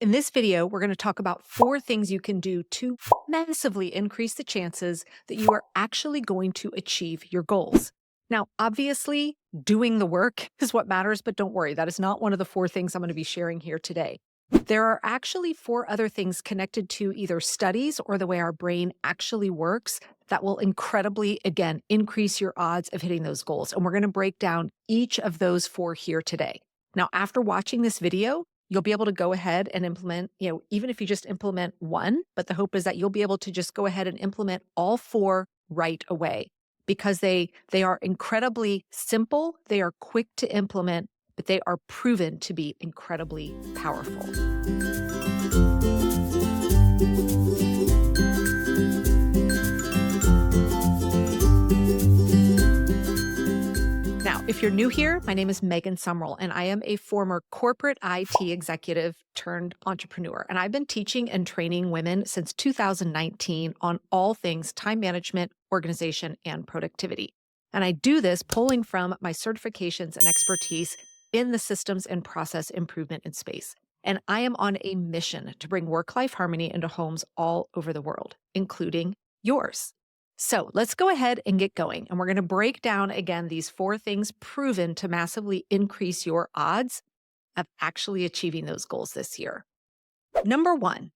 In this video, we're going to talk about 4 things you can do to massively increase the chances that you are actually going to achieve your goals. Now, obviously, doing the work is what matters, but don't worry, that is not one of the 4 things I'm going to be sharing here today. There are actually 4 other things connected to either studies or the way our brain actually works that will incredibly, again, increase your odds of hitting those goals. And we're going to break down each of those 4 here today. Now, after watching this video, you'll be able to go ahead and implement, even if you just implement one, but the hope is that you'll be able to just go ahead and implement all 4 right away because they are incredibly simple, they are quick to implement, but they are proven to be incredibly powerful. Now, if you're new here, my name is Megan Sumrell, and I am a former corporate IT executive turned entrepreneur. And I've been teaching and training women since 2019 on all things time management, organization, and productivity. And I do this pulling from my certifications and expertise in the systems and process improvement in space. And I am on a mission to bring work-life harmony into homes all over the world, including yours. So let's go ahead and get going. And we're going to break down again these 4 things proven to massively increase your odds of actually achieving those goals this year. Number 1,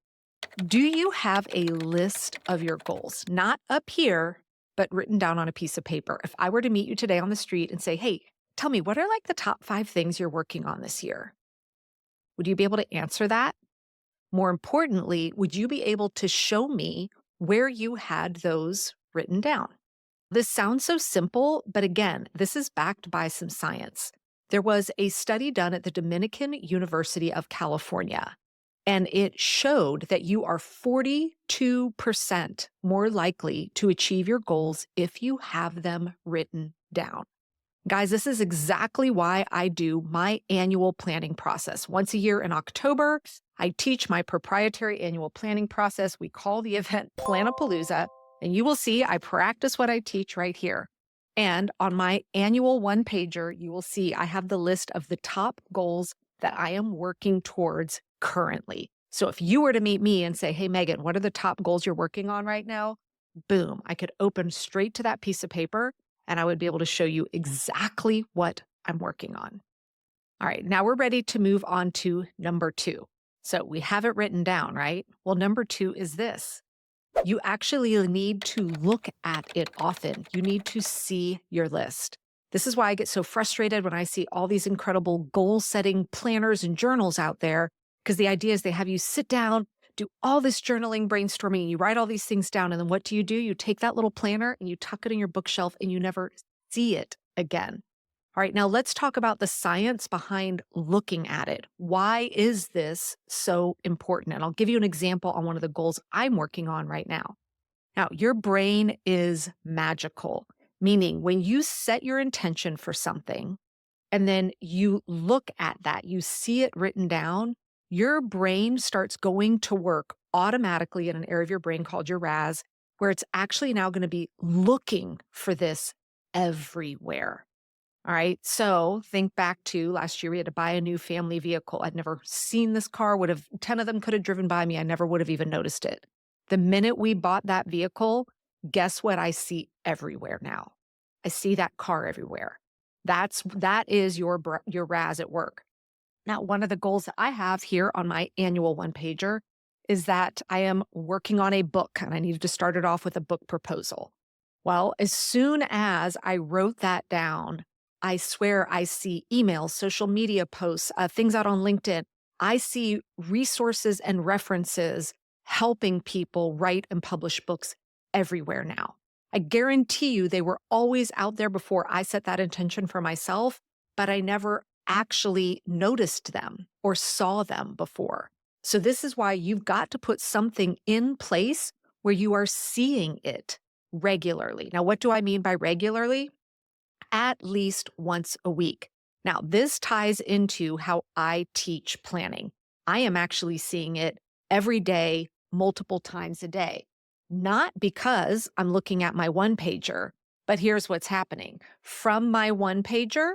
do you have a list of your goals? Not up here, but written down on a piece of paper. If I were to meet you today on the street and say, hey, tell me, what are like the top 5 things you're working on this year? Would you be able to answer that? More importantly, would you be able to show me where you had those written down? This sounds so simple, but again, this is backed by some science. There was a study done at the Dominican University of California, and it showed that you are 42% more likely to achieve your goals if you have them written down. Guys, this is exactly why I do my annual planning process. Once a year in October, I teach my proprietary annual planning process. We call the event Planapalooza, and you will see I practice what I teach right here. And on my annual 1-pager, you will see I have the list of the top goals that I am working towards currently. So if you were to meet me and say, hey, Megan, what are the top goals you're working on right now? Boom, I could open straight to that piece of paper and I would be able to show you exactly what I'm working on. All right, now we're ready to move on to number 2. So we have it written down, right? Well, number 2 is this. You actually need to look at it often. You need to see your list. This is why I get so frustrated when I see all these incredible goal-setting planners and journals out there, because the idea is they have you sit down, do all this journaling, brainstorming, you write all these things down, and then what do? You take that little planner and you tuck it in your bookshelf and you never see it again. All right, now let's talk about the science behind looking at it. Why is this so important? And I'll give you an example on one of the goals I'm working on right now. Now, your brain is magical, meaning when you set your intention for something and then you look at that, you see it written down, your brain starts going to work automatically in an area of your brain called your RAS, where it's actually now going to be looking for this everywhere. All right, so think back to last year, we had to buy a new family vehicle. I'd never seen this car, 10 of them could have driven by me. I never would have even noticed it. The minute we bought that vehicle, guess what I see everywhere now? I see that car everywhere. That is your RAS at work. Now, one of the goals that I have here on my annual 1-pager is that I am working on a book and I needed to start it off with a book proposal. Well, as soon as I wrote that down, I swear I see emails, social media posts, things out on LinkedIn. I see resources and references helping people write and publish books everywhere now. I guarantee you they were always out there before I set that intention for myself, but I never actually noticed them or saw them before. So this is why you've got to put something in place where you are seeing it regularly. Now, what do I mean by regularly? At least once a week. Now, this ties into how I teach planning. I am actually seeing it every day, multiple times a day. Not because I'm looking at my 1-pager, but here's what's happening. From my 1-pager,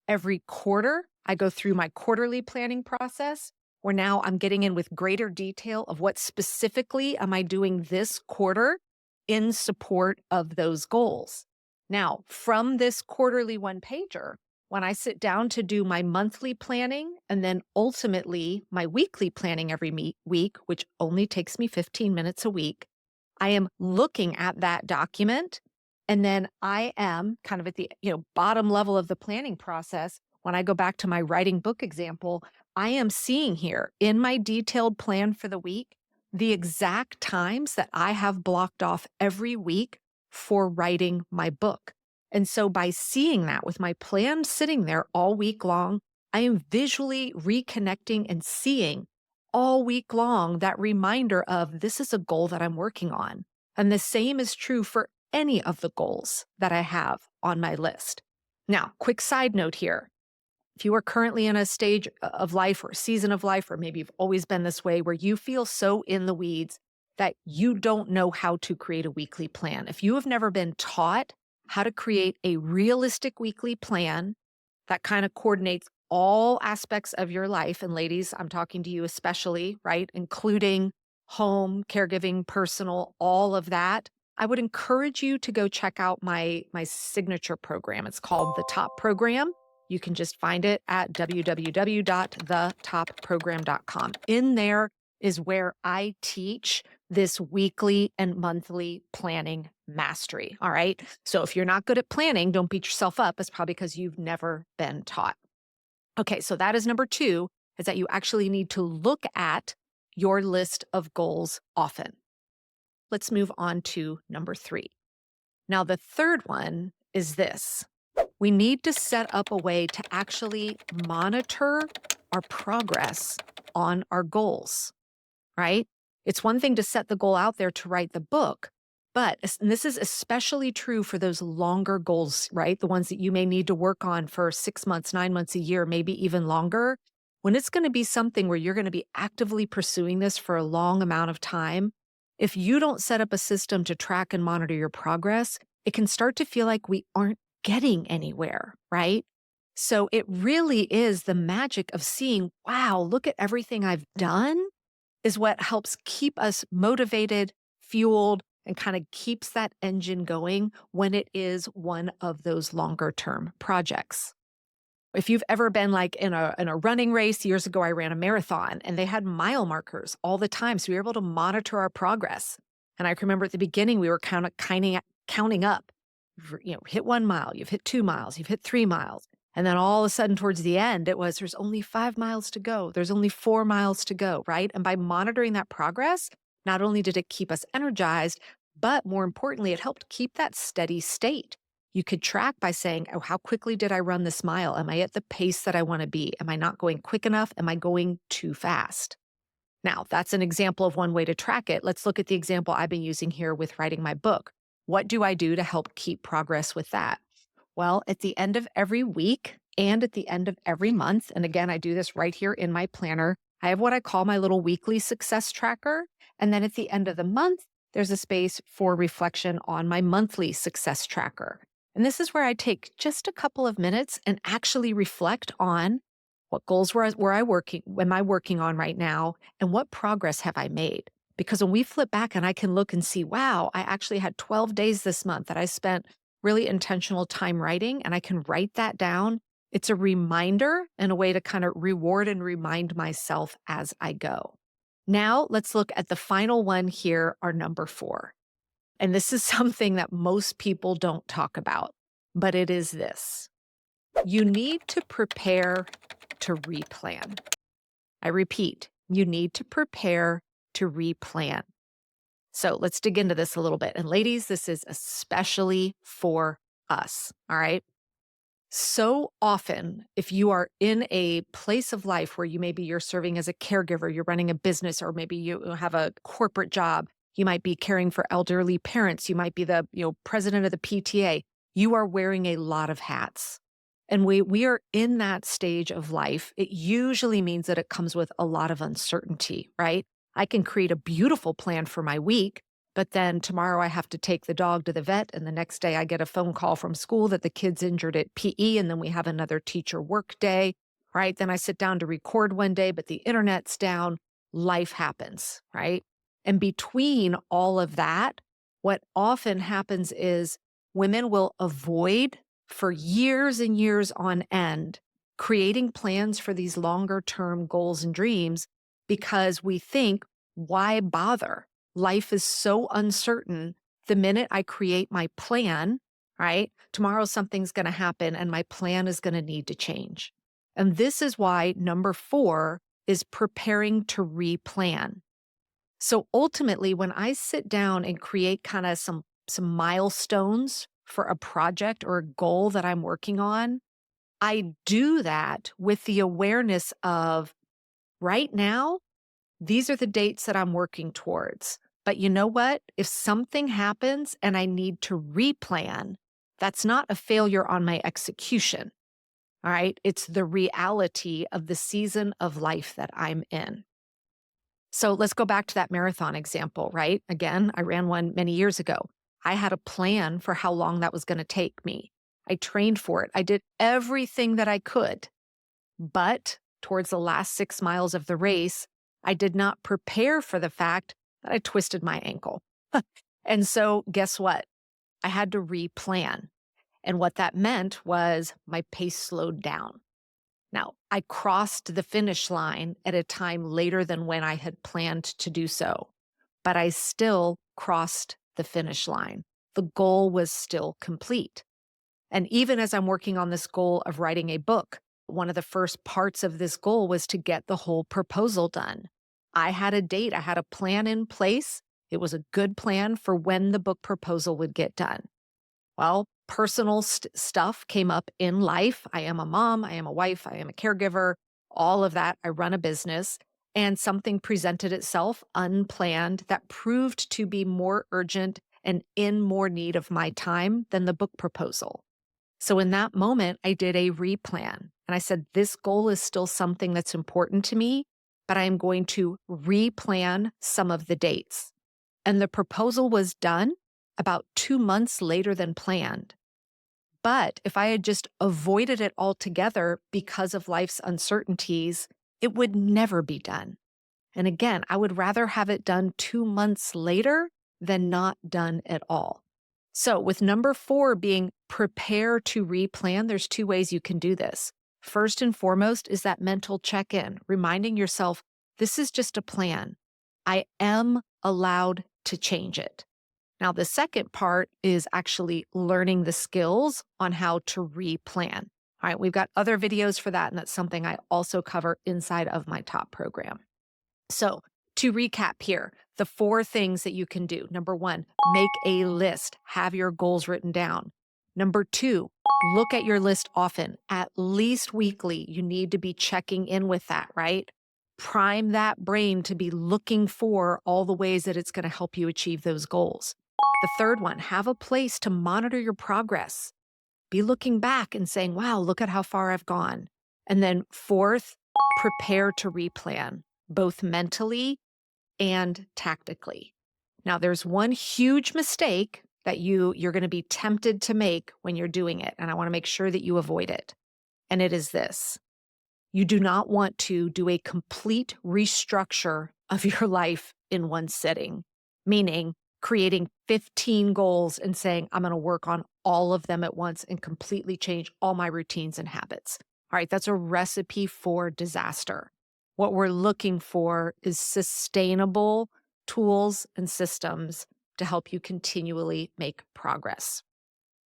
every quarter, I go through my quarterly planning process. where now I'm getting in with greater detail of what specifically am I doing this quarter in support of those goals. Now, from this quarterly one-pager, when I sit down to do my monthly planning and then ultimately my weekly planning every week, which only takes me 15 minutes a week, I am looking at that document, and then I am kind of at the bottom level of the planning process. When I go back to my writing book example, I am seeing here in my detailed plan for the week the exact times that I have blocked off every week for writing my book. And so by seeing that with my plan sitting there all week long, I am visually reconnecting and seeing all week long that reminder of this is a goal that I'm working on. And the same is true for any of the goals that I have on my list. Now, quick side note here. If you are currently in a stage of life or a season of life, or maybe you've always been this way, where you feel so in the weeds that you don't know how to create a weekly plan, if you have never been taught how to create a realistic weekly plan that kind of coordinates all aspects of your life, and ladies, I'm talking to you especially, right, including home, caregiving, personal, all of that, I would encourage you to go check out my signature program. It's called the Top Program. You can just find it at www.thetopprogram.com. In there is where I teach this weekly and monthly planning mastery. All right. So if you're not good at planning, don't beat yourself up. It's probably because you've never been taught. Okay. So that is number 2, is that you actually need to look at your list of goals often. Let's move on to number 3. Now, the third one is this. We need to set up a way to actually monitor our progress on our goals, right? It's one thing to set the goal out there to write the book, but and this is especially true for those longer goals, right? The ones that you may need to work on for 6 months, 9 months, a year, maybe even longer. When it's going to be something where you're going to be actively pursuing this for a long amount of time, if you don't set up a system to track and monitor your progress, it can start to feel like we aren't getting anywhere, right? So it really is the magic of seeing, wow, look at everything I've done, is what helps keep us motivated, fueled, and kind of keeps that engine going when it is one of those longer term projects. If you've ever been like in a running race, years ago, I ran a marathon and they had mile markers all the time. So we were able to monitor our progress. And I can remember at the beginning, we were counting up. Hit 1 mile, you've hit 2 miles, you've hit 3 miles. And then all of a sudden towards the end, it was, there's only 5 miles to go. There's only 4 miles to go, right? And by monitoring that progress, not only did it keep us energized, but more importantly, it helped keep that steady state. You could track by saying, oh, how quickly did I run this mile? Am I at the pace that I want to be? Am I not going quick enough? Am I going too fast? Now, that's an example of one way to track it. Let's look at the example I've been using here with writing my book. What do I do to help keep progress with that? Well, at the end of every week and at the end of every month, and again, I do this right here in my planner, I have what I call my little weekly success tracker. And then at the end of the month, there's a space for reflection on my monthly success tracker. And this is where I take just a couple of minutes and actually reflect on what goals am I working on right now, and what progress have I made? Because when we flip back and I can look and see, wow, I actually had 12 days this month that I spent really intentional time writing, and I can write that down. It's a reminder and a way to kind of reward and remind myself as I go. Now let's look at the final one here, our number 4. And this is something that most people don't talk about, but it is this. You need to prepare to replan. I repeat, you need to prepare to replan. So let's dig into this a little bit. And ladies, this is especially for us, all right? So often, if you are in a place of life where you're serving as a caregiver, you're running a business, or maybe you have a corporate job, you might be caring for elderly parents, you might be the president of the PTA, you are wearing a lot of hats. And we are in that stage of life. It usually means that it comes with a lot of uncertainty, right? I can create a beautiful plan for my week, but then tomorrow I have to take the dog to the vet, and the next day I get a phone call from school that the kid's injured at PE, and then we have another teacher work day. right? Then I sit down to record one day, but the internet's down. Life happens, right? And between all of that, what often happens is women will avoid for years and years on end creating plans for these longer term goals and dreams because we think, why bother? Life is so uncertain. The minute I create my plan, right, tomorrow something's going to happen and my plan is going to need to change. And this is why number 4 is preparing to replan. So ultimately, when I sit down and create kind of some milestones for a project or a goal that I'm working on, I do that with the awareness of right now, these are the dates that I'm working towards. But you know what? If something happens and I need to replan, that's not a failure on my execution. All right. It's the reality of the season of life that I'm in. So let's go back to that marathon example, right? Again, I ran one many years ago. I had a plan for how long that was going to take me. I trained for it. I did everything that I could. But towards the last 6 miles of the race, I did not prepare for the fact that I twisted my ankle. And so guess what? I had to replan. And what that meant was my pace slowed down. Now, I crossed the finish line at a time later than when I had planned to do so, but I still crossed the finish line. The goal was still complete. And even as I'm working on this goal of writing a book, one of the first parts of this goal was to get the whole proposal done. I had a date, I had a plan in place. It was a good plan for when the book proposal would get done. Well, personal stuff came up in life. I am a mom, I am a wife, I am a caregiver, all of that. I run a business, and something presented itself unplanned that proved to be more urgent and in more need of my time than the book proposal. So in that moment, I did a replan, and I said, this goal is still something that's important to me, but I am going to replan some of the dates. And the proposal was done about 2 months later than planned. But if I had just avoided it altogether because of life's uncertainties, it would never be done. And again, I would rather have it done 2 months later than not done at all. So with number 4 being prepare to replan, there's 2 ways you can do this. First and foremost is that mental check-in, reminding yourself, this is just a plan. I am allowed to change it. Now, the second part is actually learning the skills on how to replan. All right, we've got other videos for that, and that's something I also cover inside of my top program. So to recap here, the 4 things that you can do. Number 1, make a list, have your goals written down. Number 2, look at your list often, at least weekly. You need to be checking in with that, right? Prime that brain to be looking for all the ways that it's going to help you achieve those goals. The third one, have a place to monitor your progress. Be looking back and saying, wow, look at how far I've gone. And then 4th, prepare to replan, both mentally and tactically. Now, there's one huge mistake that you're going to be tempted to make when you're doing it, and I want to make sure that you avoid it. And it is this. You do not want to do a complete restructure of your life in one sitting, meaning creating 15 goals and saying, I'm going to work on all of them at once and completely change all my routines and habits. All right, that's a recipe for disaster. What we're looking for is sustainable tools and systems to help you continually make progress.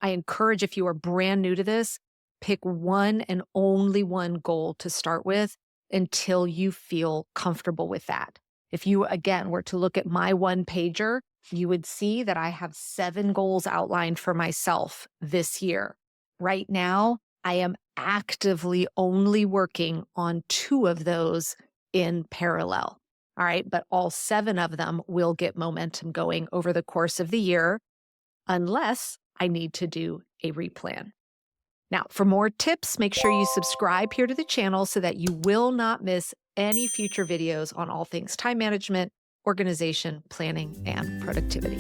I encourage, if you are brand new to this, pick one and only one goal to start with until you feel comfortable with that. If you, again, were to look at my one pager, you would see that I have 7 goals outlined for myself this year. Right now, I am actively only working on 2 of those in parallel. All right, but all 7 of them will get momentum going over the course of the year, unless I need to do a replan. Now, for more tips, make sure you subscribe here to the channel so that you will not miss any future videos on all things time management, organization, planning, and productivity.